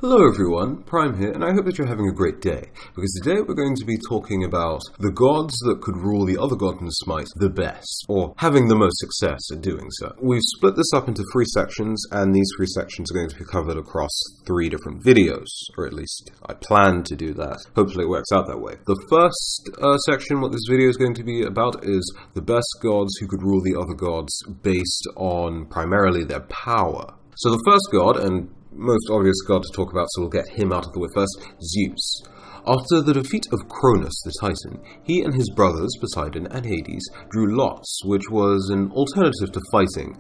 Hello everyone, Prime here, and I hope that you're having a great day, because today we're going to be talking about the gods that could rule the other gods in Smite the best, or having the most success at doing so. We've split this up into 3 sections, and these 3 sections are going to be covered across 3 different videos, or at least I plan to do that. Hopefully it works out that way. The first section, what this video is going to be about, is the best gods who could rule the other gods based on primarily their power. So the first god, and most obvious god to talk about, so we'll get him out of the way first, Zeus. After the defeat of Cronus the Titan, he and his brothers, Poseidon and Hades, drew lots, which was an alternative to fighting.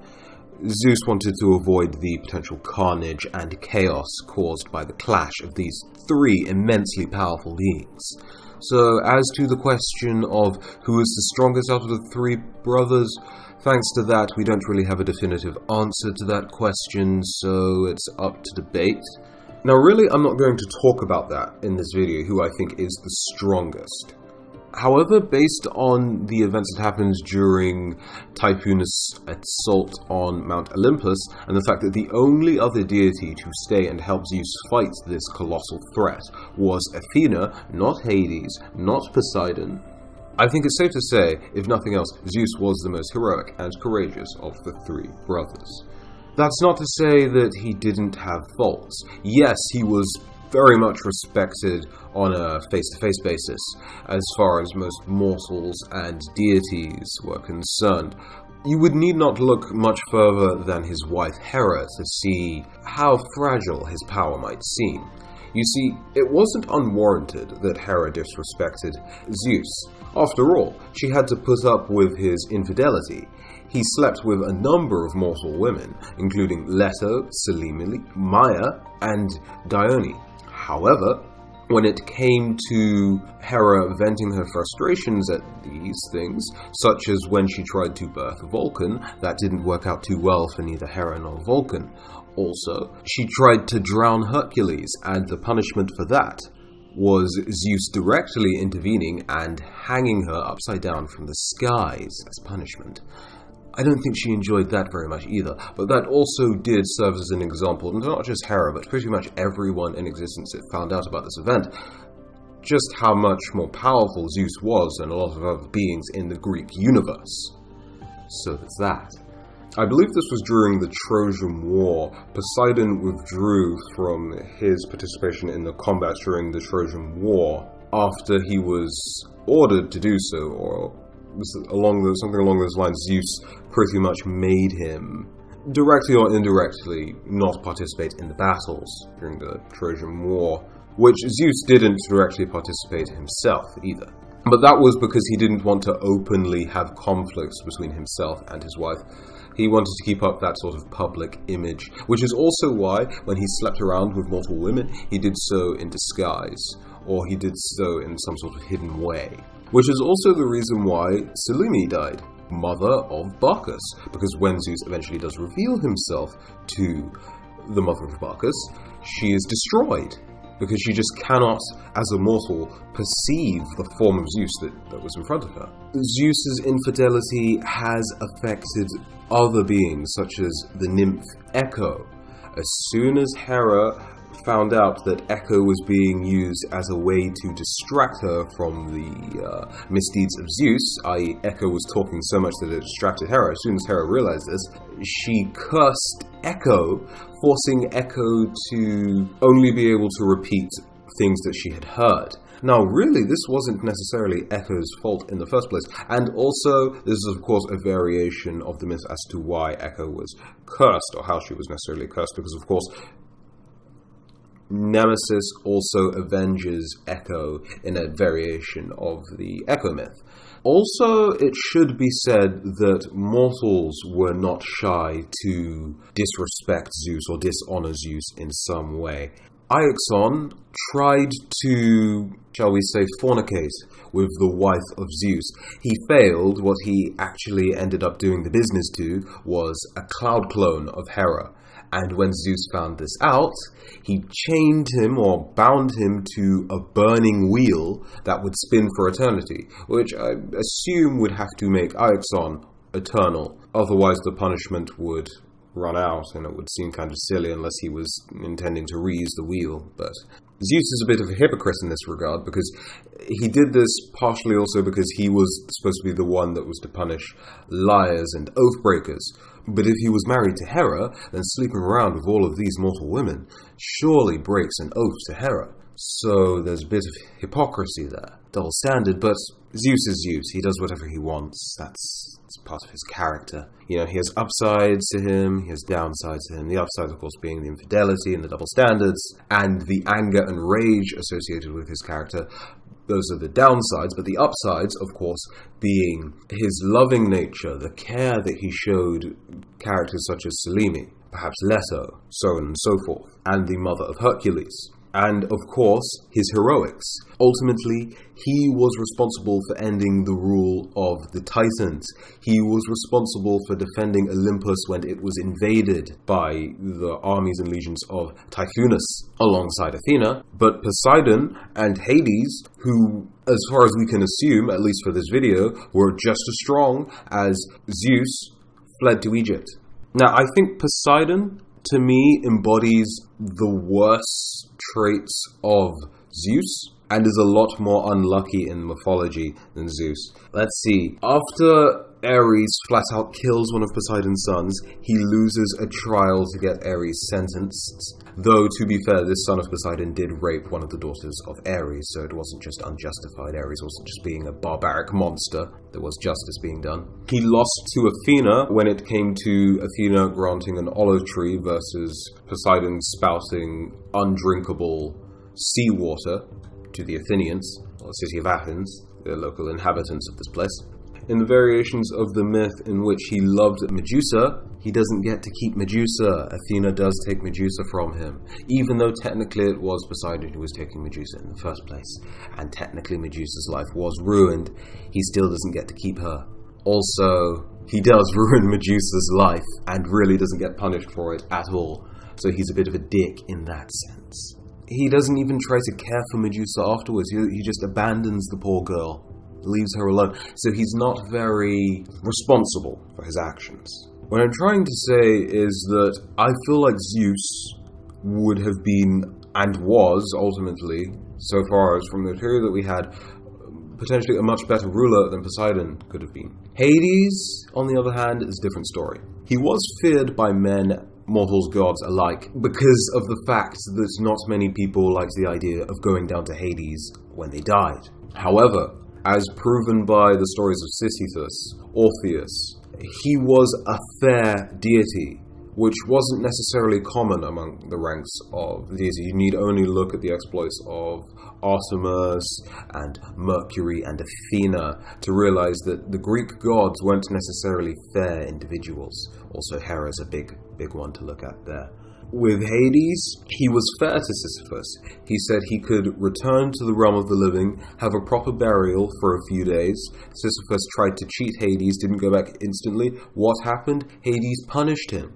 Zeus wanted to avoid the potential carnage and chaos caused by the clash of these 3 immensely powerful beings. So, as to the question of who is the strongest out of the 3 brothers, thanks to that, we don't really have a definitive answer to that question, so it's up to debate. Now, really, I'm not going to talk about that in this video, who I think is the strongest. However, based on the events that happened during Typhonus' assault on Mount Olympus, and the fact that the only other deity to stay and help Zeus fight this colossal threat was Athena, not Hades, not Poseidon, I think it's safe to say, if nothing else, Zeus was the most heroic and courageous of the 3 brothers. That's not to say that he didn't have faults. Yes, he was very much respected on a face-to-face basis, as far as most mortals and deities were concerned. You would need not look much further than his wife Hera to see how fragile his power might seem. You see, it wasn't unwarranted that Hera disrespected Zeus. After all, she had to put up with his infidelity. He slept with a number of mortal women, including Leto, Semele, Maia, and Dione. However, when it came to Hera venting her frustrations at these things, such as when she tried to birth Vulcan, that didn't work out too well for neither Hera nor Vulcan. Also, she tried to drown Hercules, and the punishment for that was Zeus directly intervening and hanging her upside down from the skies as punishment. I don't think she enjoyed that very much either, but that also did serve as an example, not just Hera, but pretty much everyone in existence that found out about this event, just how much more powerful Zeus was than a lot of other beings in the Greek universe. So there's that. I believe this was during the Trojan War. Poseidon withdrew from his participation in the combat during the Trojan War after he was ordered to do so, or something along those lines. Zeus pretty much made him, directly or indirectly, not participate in the battles during the Trojan War, which Zeus didn't directly participate himself either. But that was because he didn't want to openly have conflicts between himself and his wife. He wanted to keep up that sort of public image, which is also why, when he slept around with mortal women, he did so in disguise, or he did so in some sort of hidden way. Which is also the reason why Semele died, mother of Bacchus, because when Zeus eventually does reveal himself to the mother of Bacchus, she is destroyed, because she just cannot, as a mortal, perceive the form of Zeus that was in front of her. Zeus's infidelity has affected other beings, such as the nymph Echo. As soon as Hera found out that Echo was being used as a way to distract her from the misdeeds of Zeus, i.e. Echo was talking so much that it distracted Hera, as soon as Hera realized this, she cursed Echo, forcing Echo to only be able to repeat things that she had heard. Now, really, this wasn't necessarily Echo's fault in the first place, and also, this is of course a variation of the myth as to why Echo was cursed, or how she was necessarily cursed, because of course, Nemesis also avenges Echo in a variation of the Echo myth. Also, it should be said that mortals were not shy to disrespect Zeus or dishonor Zeus in some way. Iexon tried to, shall we say, fornicate with the wife of Zeus. He failed. What he actually ended up doing the business to was a cloud clone of Hera. And when Zeus found this out, he chained him or bound him to a burning wheel that would spin for eternity, which I assume would have to make Iexon eternal. Otherwise, the punishment would run out, and it would seem kind of silly unless he was intending to reuse the wheel. But Zeus is a bit of a hypocrite in this regard, because he did this partially also because he was supposed to be the one that was to punish liars and oath breakers. But if he was married to Hera, then sleeping around with all of these mortal women surely breaks an oath to Hera. So there's a bit of hypocrisy there. Double standard, but Zeus is Zeus. He does whatever he wants. That's part of his character. You know, he has upsides to him, he has downsides to him. The upsides, of course, being the infidelity and the double standards, and the anger and rage associated with his character. Those are the downsides, but the upsides, of course, being his loving nature, the care that he showed characters such as Selene, perhaps Leto, so on and so forth, and the mother of Hercules. And, of course, his heroics. Ultimately, he was responsible for ending the rule of the Titans. He was responsible for defending Olympus when it was invaded by the armies and legions of Typhonus alongside Athena. But Poseidon and Hades, who, as far as we can assume, at least for this video, were just as strong as Zeus, fled to Egypt. Now, I think Poseidon, to me, embodies the worst traits of Zeus and is a lot more unlucky in mythology than Zeus. Let's see. After Ares flat out kills one of Poseidon's sons, he loses a trial to get Ares sentenced. Though, to be fair, this son of Poseidon did rape one of the daughters of Ares, so it wasn't just unjustified. Ares wasn't just being a barbaric monster. There was justice being done. He lost to Athena when it came to Athena granting an olive tree versus Poseidon spouting undrinkable seawater to the Athenians, or the city of Athens, the local inhabitants of this place. In the variations of the myth in which he loved Medusa, he doesn't get to keep Medusa. Athena does take Medusa from him, even though technically it was Poseidon who was taking Medusa in the first place, and technically Medusa's life was ruined. He still doesn't get to keep her. Also, he does ruin Medusa's life, and really doesn't get punished for it at all, so he's a bit of a dick in that sense. He doesn't even try to care for Medusa afterwards. He just abandons the poor girl, leaves her alone. So he's not very responsible for his actions. What I'm trying to say is that I feel like Zeus would have been, and was ultimately, so far as from the period that we had, potentially a much better ruler than Poseidon could have been. Hades, on the other hand, is a different story. He was feared by men, mortals, gods alike, because of the fact that not many people liked the idea of going down to Hades when they died. However, as proven by the stories of Sisyphus, Orpheus, he was a fair deity, which wasn't necessarily common among the ranks of the deity. You need only look at the exploits of Artemis and Mercury and Athena to realize that the Greek gods weren't necessarily fair individuals. Also, Hera's a big one to look at there. With Hades, he was fair to Sisyphus. He said he could return to the realm of the living, have a proper burial for a few days. Sisyphus tried to cheat Hades, didn't go back instantly. What happened? Hades punished him.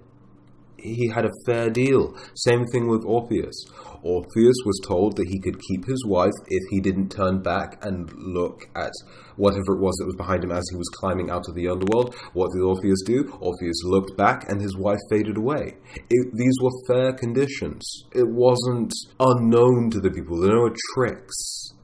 He had a fair deal. Same thing with Orpheus. Orpheus was told that he could keep his wife if he didn't turn back and look at whatever it was that was behind him as he was climbing out of the underworld. What did Orpheus do? Orpheus looked back and his wife faded away. These were fair conditions. It wasn't unknown to the people. There were no tricks.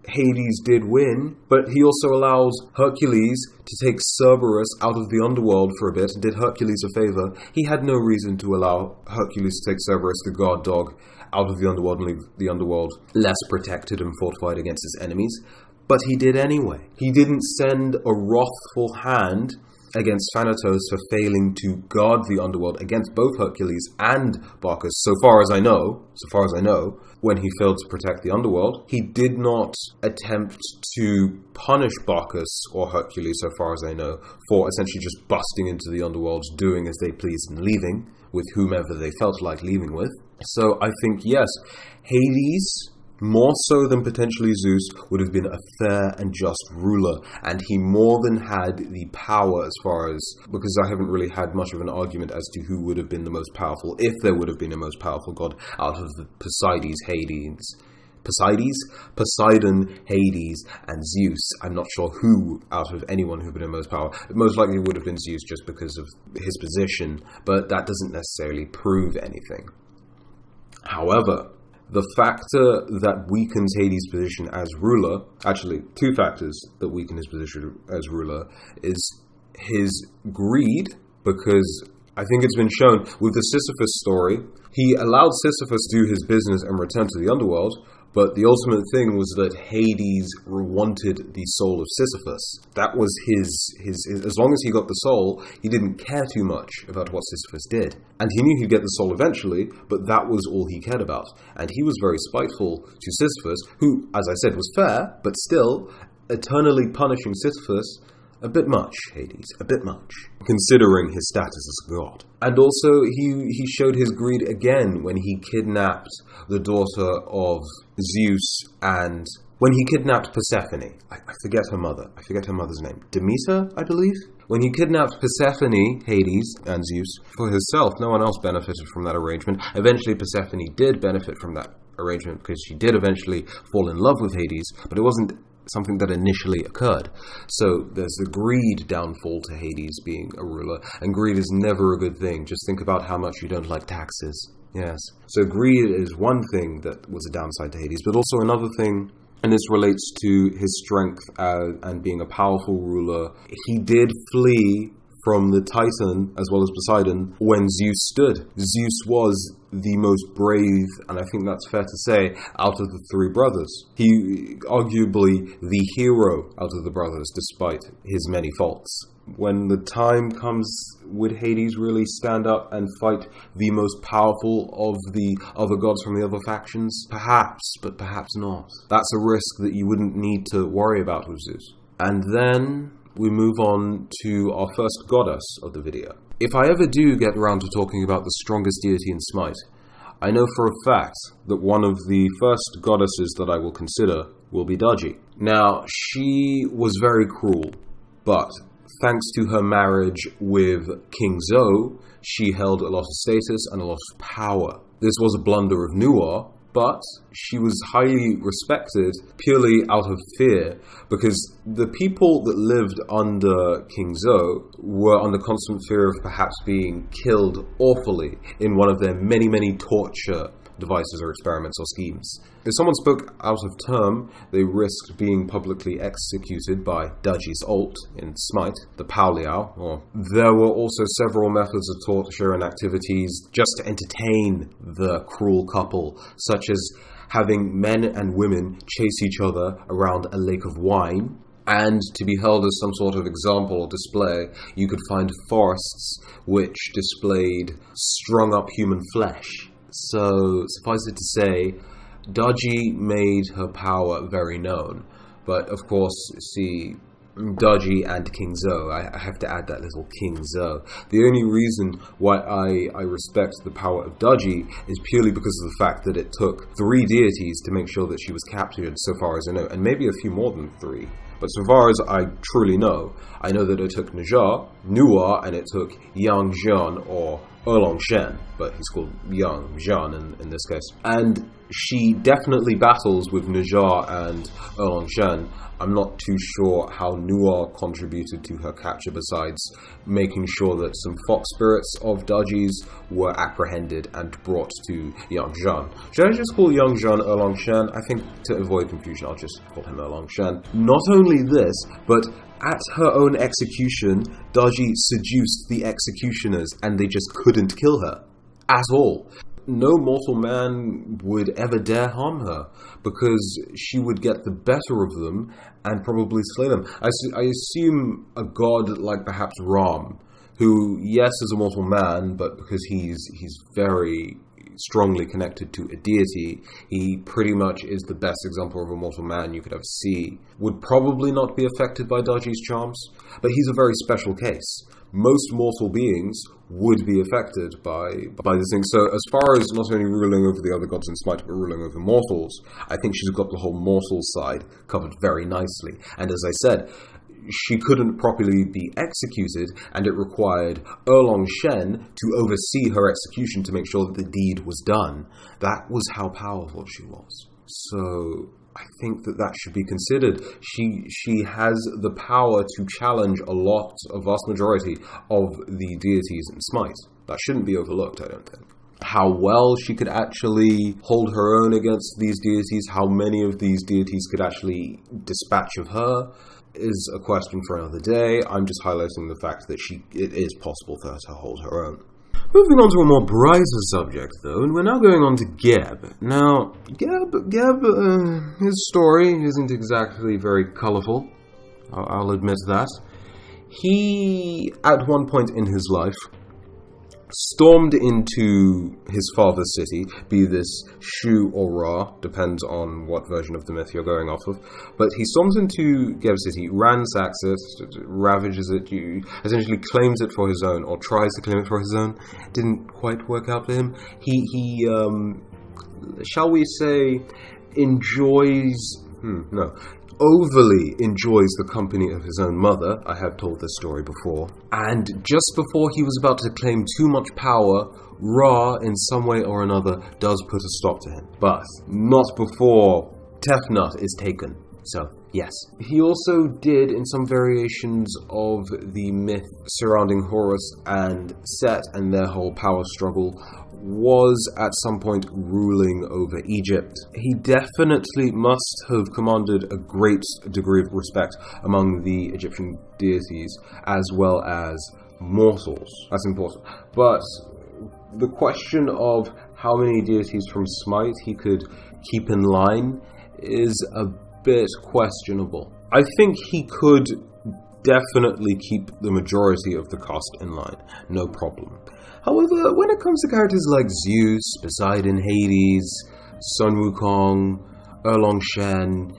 Hades did win, but he also allows Hercules to take Cerberus out of the underworld for a bit, and did Hercules a favor. He had no reason to allow Hercules to take Cerberus, the god dog, out of the underworld and leave the underworld less protected and fortified against his enemies, but he did anyway. He didn't send a wrathful hand against Thanatos for failing to guard the underworld against both Hercules and Bacchus, so far as I know, when he failed to protect the underworld. He did not attempt to punish Bacchus or Hercules, so far as I know, for essentially just busting into the underworld, doing as they pleased and leaving with whomever they felt like leaving with. So I think, yes, Hades, more so than potentially Zeus, would have been a fair and just ruler, and he more than had the power as far as, because I haven't really had much of an argument as to who would have been the most powerful, if there would have been a most powerful god out of the Poseidon, Hades, Poseidon, Hades, and Zeus. I'm not sure who, out of anyone who would have most power. It most likely would have been Zeus just because of his position, but that doesn't necessarily prove anything. However, the factor that weakens Hades' position as ruler, actually two factors that weaken his position as ruler, is his greed, because I think it's been shown with the Sisyphus story, he allowed Sisyphus to do his business and return to the underworld, but the ultimate thing was that Hades wanted the soul of Sisyphus. That was his as long as he got the soul, he didn't care too much about what Sisyphus did. And he knew he'd get the soul eventually, but that was all he cared about. And he was very spiteful to Sisyphus, who, as I said, was fair, but still, eternally punishing Sisyphus, a bit much, Hades, a bit much, considering his status as a god. And also, he showed his greed again when he kidnapped the daughter of Zeus, and when he kidnapped Persephone. I forget her mother's name. Demeter, I believe? When he kidnapped Persephone, Hades, and Zeus for himself, no one else benefited from that arrangement. Eventually, Persephone did benefit from that arrangement because she did eventually fall in love with Hades, but it wasn't something that initially occurred. So there's the greed downfall to Hades being a ruler, and greed is never a good thing. Just think about how much you don't like taxes. Yes. So greed is one thing that was a downside to Hades, but also another thing, and this relates to his strength and being a powerful ruler. He did flee from the Titan, as well as Poseidon, when Zeus stood. Zeus was the most brave, and I think that's fair to say, out of the three brothers. He arguably the hero out of the brothers, despite his many faults. When the time comes, would Hades really stand up and fight the most powerful of the other gods from the other factions? Perhaps, but perhaps not. That's a risk that you wouldn't need to worry about with Zeus. And then we move on to our first goddess of the video. If I ever do get around to talking about the strongest deity in Smite, I know for a fact that one of the first goddesses that I will consider will be Dagi. Now, she was very cruel, but thanks to her marriage with King Zo, she held a lot of status and a lot of power. This was a blunder of Nuar, but she was highly respected purely out of fear, because the people that lived under King Zo were under constant fear of perhaps being killed awfully in one of their many, many torture devices or experiments or schemes. If someone spoke out of term, they risked being publicly executed by Dagi's ult in Smite, the Pauliao, or there were also several methods of torture and activities just to entertain the cruel couple, such as having men and women chase each other around a lake of wine. And to be held as some sort of example or display, you could find forests which displayed strung up human flesh. So, suffice it to say, Dagi made her power very known. But, of course, see, Dagi and King Zo, I have to add that little King Zo. The only reason why I respect the power of Dagi is purely because of the fact that it took 3 deities to make sure that she was captured, so far as I know, and maybe a few more than 3. But so far as I truly know, I know that it took Naja, Nuar, and it took Yang Jian, or Erlong Shen, but he's called Yang Jian in this case. And she definitely battles with Naja and Erlong Shen. I'm not too sure how Nuar contributed to her capture, besides making sure that some fox spirits of Dagi's were apprehended and brought to Yang Jian. Should I just call Yang Jian Erlong Shen? I think to avoid confusion, I'll just call him Erlong Shen. Not only this, but at her own execution, Dagi seduced the executioners, and they just couldn't kill her at all. No mortal man would ever dare harm her, because she would get the better of them and probably slay them. I assume a god like perhaps Ram, who, yes, is a mortal man, but because he's very strongly connected to a deity, he pretty much is the best example of a mortal man you could ever see, would probably not be affected by Dagi's charms, but he's a very special case. Most mortal beings would be affected by this thing. So as far as not only ruling over the other gods in Smite, but ruling over mortals, I think she's got the whole mortal side covered very nicely. And as I said, she couldn't properly be executed, and it required Erlong Shen to oversee her execution to make sure that the deed was done. That was how powerful she was. So I think that should be considered. She has the power to challenge a vast majority of the deities in Smite. That shouldn't be overlooked, I don't think. How well she could actually hold her own against these deities, how many of these deities could actually dispatch of her, is a question for another day. I'm just highlighting the fact that it is possible for her to hold her own. Moving on to a more brighter subject, though, and we're now going on to Geb. Now, Geb, his story isn't exactly very colourful. I'll admit that. He, at one point in his life, stormed into his father's city, be this Shu or Ra, depends on what version of the myth you're going off of, but he storms into Geb City, ransacks it, ravages it, essentially claims it for his own, or tries to claim it for his own. Didn't quite work out for him. He shall we say, overly enjoys the company of his own mother. I have told this story before. And just before he was about to claim too much power, Ra, in some way or another, does put a stop to him. But not before Tefnut is taken. So, yes. He also did, in some variations of the myth surrounding Horus and Set and their whole power struggle, was at some point ruling over Egypt. He definitely must have commanded a great degree of respect among the Egyptian deities as well as mortals. That's important. But the question of how many deities from Smite he could keep in line is a bit questionable. I think he could definitely keep the majority of the cast in line, no problem. However, when it comes to characters like Zeus, Poseidon, Hades, Sun Wukong, Erlong Shen,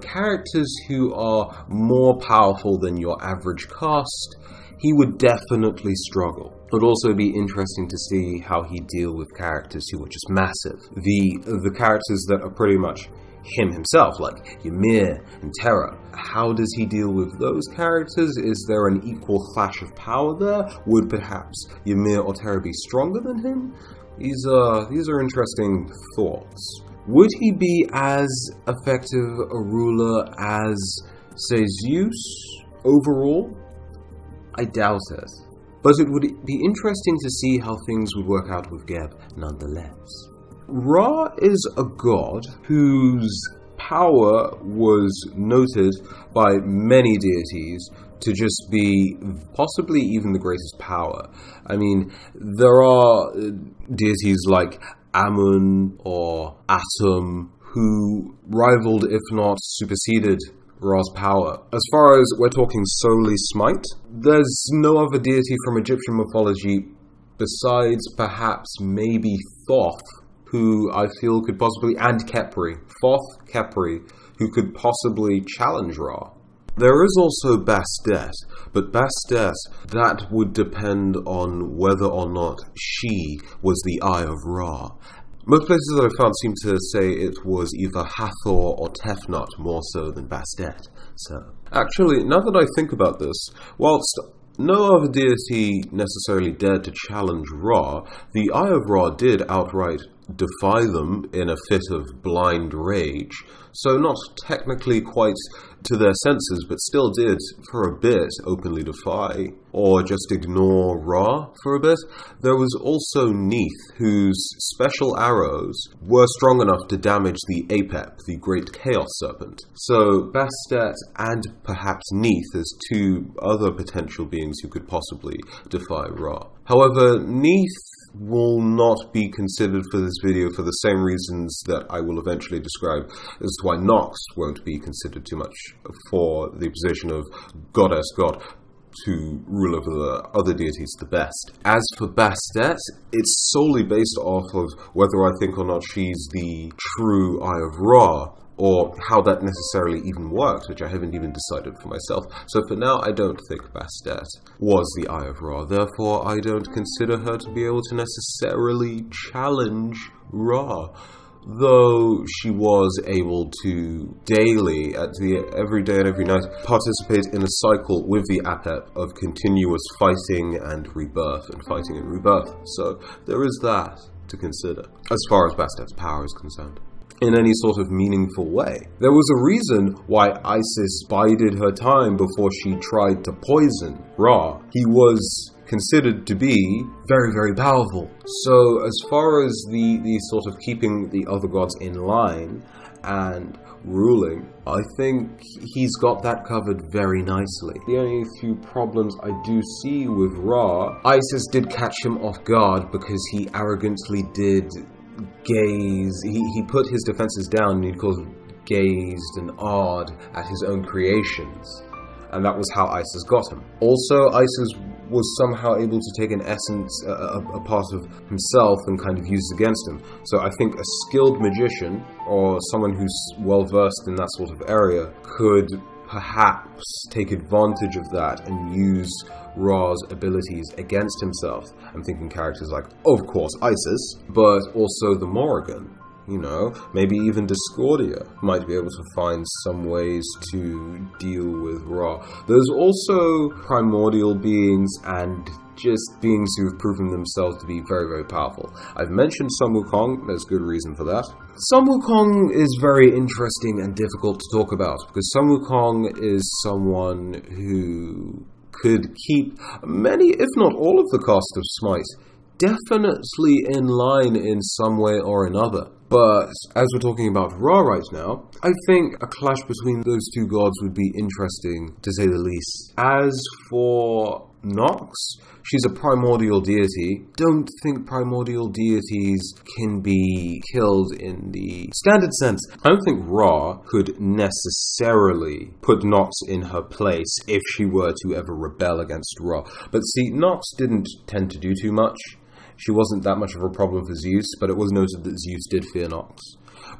characters who are more powerful than your average cast, he would definitely struggle. It would also be interesting to see how he'd deal with characters who are just massive. The characters that are pretty much him himself, like Ymir and Terra. How does he deal with those characters? Is there an equal clash of power there? Would perhaps Ymir or Terra be stronger than him? These are interesting thoughts. Would he be as effective a ruler as, say, Zeus overall? I doubt it. But it would be interesting to see how things would work out with Geb nonetheless. Ra is a god whose power was noted by many deities to just be possibly even the greatest power. I mean, there are deities like Amun or Atum who rivaled, if not superseded, Ra's power. As far as we're talking solely Smite, there's no other deity from Egyptian mythology besides perhaps maybe Thoth, who I feel could possibly, and Khepri, Thoth, Khepri, who could possibly challenge Ra. There is also Bastet, but Bastet, that would depend on whether or not she was the Eye of Ra. Most places that I found seem to say it was either Hathor or Tefnut more so than Bastet. So, actually, now that I think about this, whilst no other deity necessarily dared to challenge Ra, the Eye of Ra did outright defy them in a fit of blind rage, so not technically quite to their senses, but still did, for a bit, openly defy, or just ignore Ra for a bit. There was also Neith, whose special arrows were strong enough to damage the Apep, the great chaos serpent. So Bastet and perhaps Neith as two other potential beings who could possibly defy Ra. However, Neith will not be considered for this video for the same reasons that I will eventually describe as to why Nox won't be considered too much for the position of goddess god to rule over the other deities the best. As for Bastet, it's solely based off of whether I think or not she's the true Eye of Ra, or how that necessarily even works, which I haven't even decided for myself. So for now, I don't think Bastet was the Eye of Ra. Therefore, I don't consider her to be able to necessarily challenge Ra. Though she was able to daily, every day and every night, participate in a cycle with the Apep of continuous fighting and rebirth, and fighting and rebirth. So there is that to consider, as far as Bastet's power is concerned. in any sort of meaningful way. There was a reason why Isis bided her time before she tried to poison Ra. He was considered to be very, very powerful. So as far as the sort of keeping the other gods in line and ruling, I think he's got that covered very nicely. The only few problems I do see with Ra, Isis did catch him off guard because he arrogantly did gaze. He put his defenses down and he gazed and awed at his own creations. And that was how Isis got him. Also, Isis was somehow able to take an essence, a part of himself, and kind of use it against him. So I think a skilled magician, or someone who's well-versed in that sort of area, could perhaps take advantage of that and use Ra's abilities against himself. I'm thinking characters like, of course, Isis, but also the Morrigan. You know, maybe even Discordia might be able to find some ways to deal with Ra. There's also primordial beings and just beings who have proven themselves to be very, very powerful. I've mentioned Sun Wukong, there's good reason for that. Sun Wukong is very interesting and difficult to talk about, because Sun Wukong is someone who could keep many, if not all of the cast of Smite definitely in line in some way or another. But as we're talking about Ra right now, I think a clash between those two gods would be interesting, to say the least. As for Nox, she's a primordial deity. Don't think primordial deities can be killed in the standard sense. I don't think Ra could necessarily put Nox in her place if she were to ever rebel against Ra. But see, Nox didn't tend to do too much. She wasn't that much of a problem for Zeus, but it was noted that Zeus did fear Nox.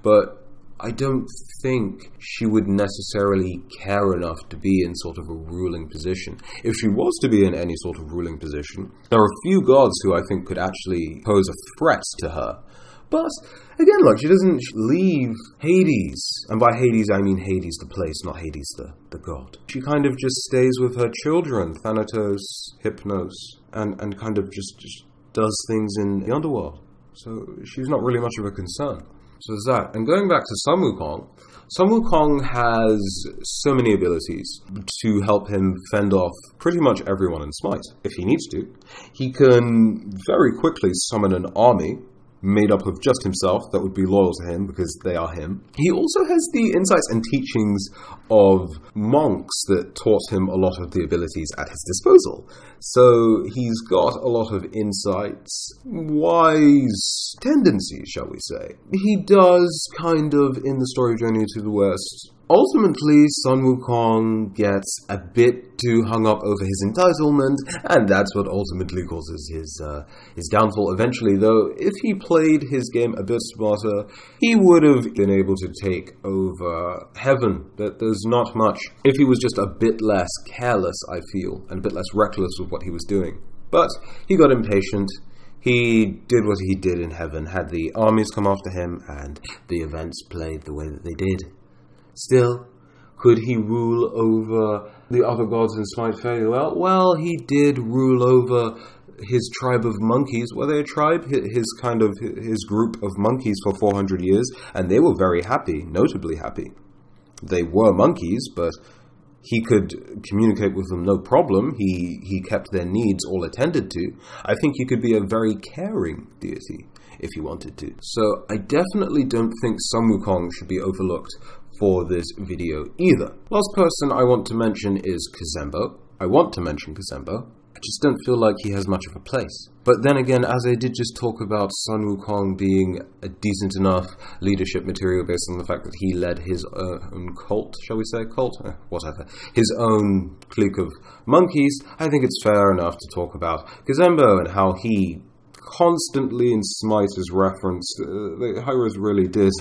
But I don't think she would necessarily care enough to be in sort of a ruling position. If she was to be in any sort of ruling position, there are a few gods who I think could actually pose a threat to her. But, again, look, she doesn't leave Hades. And by Hades, I mean Hades the place, not Hades the god. She kind of just stays with her children, Thanatos, Hypnos, and kind of just does things in the underworld. So she's not really much of a concern. So there's that. And going back to Sun Wukong has so many abilities to help him fend off pretty much everyone in Smite, if he needs to. He can very quickly summon an army made up of just himself that would be loyal to him because they are him. He also has the insights and teachings of monks that taught him a lot of the abilities at his disposal. So he's got a lot of insights, wise tendencies, shall we say. He does kind of, in the story Journey to the West, ultimately, Sun Wukong gets a bit too hung up over his entitlement, and that's what ultimately causes his downfall eventually. Though, if he played his game a bit smarter, he would have been able to take over heaven. There's not much. If he was just a bit less careless, I feel, and a bit less reckless with what he was doing. But he got impatient. He did what he did in heaven, had the armies come after him, and the events played the way that they did. Still, could he rule over the other gods in Smite fairly well? Well, he did rule over his tribe of monkeys. Were they a tribe? His group of monkeys for 400 years, and they were very happy, notably happy. They were monkeys, but he could communicate with them no problem. He kept their needs all attended to. I think he could be a very caring deity if he wanted to. So I definitely don't think Sun Wukong should be overlooked for this video either. Last person I want to mention is Kazembo. I want to mention Kazembo. I just don't feel like he has much of a place. But then again, as I did just talk about Sun Wukong being a decent enough leadership material based on the fact that he led his own cult, shall we say cult? Whatever. His own clique of monkeys, I think it's fair enough to talk about Kazembo and how he constantly in Smite is referenced. Hyros really did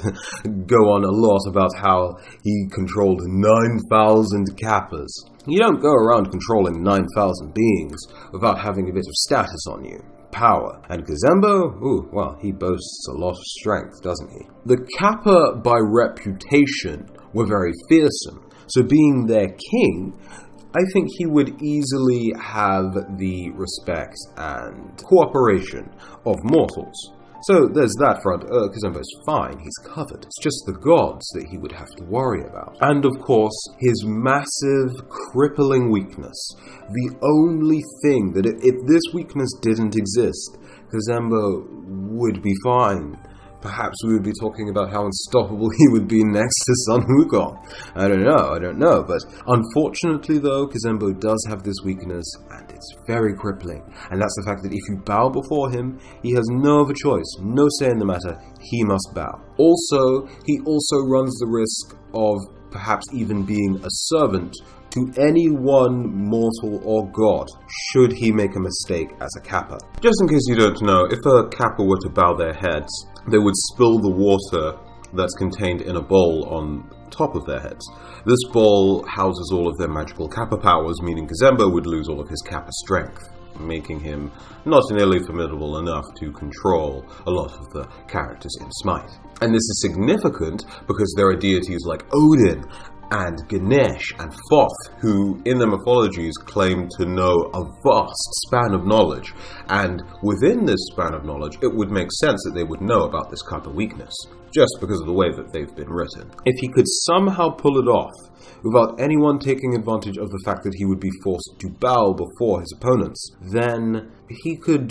go on a lot about how he controlled 9,000 Kappas. You don't go around controlling 9,000 beings without having a bit of status on you. Power. And Kazembo, well, he boasts a lot of strength, doesn't he? The Kappa, by reputation, were very fearsome. So being their king, I think he would easily have the respect and cooperation of mortals. So there's that front. Kazembo's fine, he's covered. It's just the gods that he would have to worry about. And of course, his massive, crippling weakness. The only thing that if this weakness didn't exist, Kazembo would be fine. Perhaps we would be talking about how unstoppable he would be next to Sun Wukong. I don't know. But unfortunately, though, Kazembo does have this weakness, and it's very crippling. And that's the fact that if you bow before him, he has no other choice, no say in the matter. He must bow. Also, he also runs the risk of perhaps even being a servant to any one mortal or god, should he make a mistake as a Kappa. Just in case you don't know, if a Kappa were to bow their heads, they would spill the water that's contained in a bowl on top of their heads. This bowl houses all of their magical Kappa powers, meaning Kazembo would lose all of his Kappa strength, making him not nearly formidable enough to control a lot of the characters in Smite. And this is significant because there are deities like Odin and Ganesh and Thoth, who in their mythologies claim to know a vast span of knowledge, and within this span of knowledge it would make sense that they would know about this Kappa weakness, just because of the way that they've been written. If he could somehow pull it off, without anyone taking advantage of the fact that he would be forced to bow before his opponents, then he could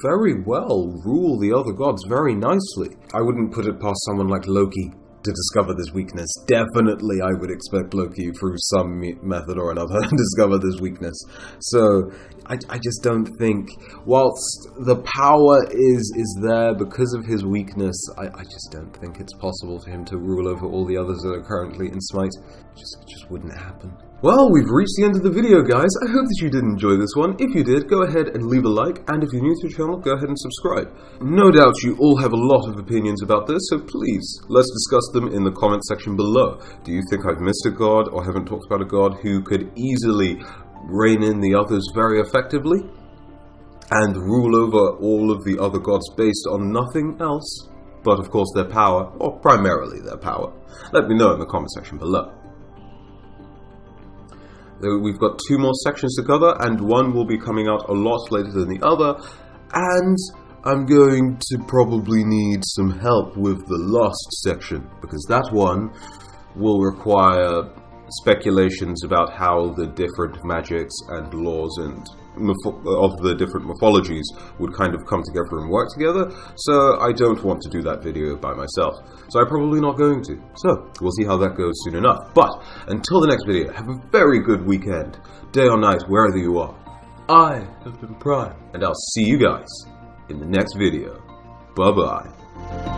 very well rule the other gods very nicely. I wouldn't put it past someone like Loki to discover this weakness. Definitely I would expect Loki through some method or another to discover this weakness. So I just don't think, whilst the power is there because of his weakness, I just don't think it's possible for him to rule over all the others that are currently in Smite. It just wouldn't happen. Well, we've reached the end of the video, guys. I hope that you did enjoy this one. If you did, go ahead and leave a like, and if you're new to the channel, go ahead and subscribe. No doubt you all have a lot of opinions about this, so please, let's discuss them in the comment section below. Do you think I've missed a god, or haven't talked about a god who could easily rein in the others very effectively, and rule over all of the other gods based on nothing else, but of course their power, or primarily their power? Let me know in the comment section below. We've got 2 more sections to cover, and one will be coming out a lot later than the other, and I'm going to probably need some help with the last section, because that one will require speculations about how the different magics and laws and of the different mythologies would kind of come together and work together, so I don't want to do that video by myself. So I'm probably not going to. So we'll see how that goes soon enough. But until the next video, have a very good weekend, day or night, wherever you are. I have been Prime, and I'll see you guys in the next video. Bye-bye.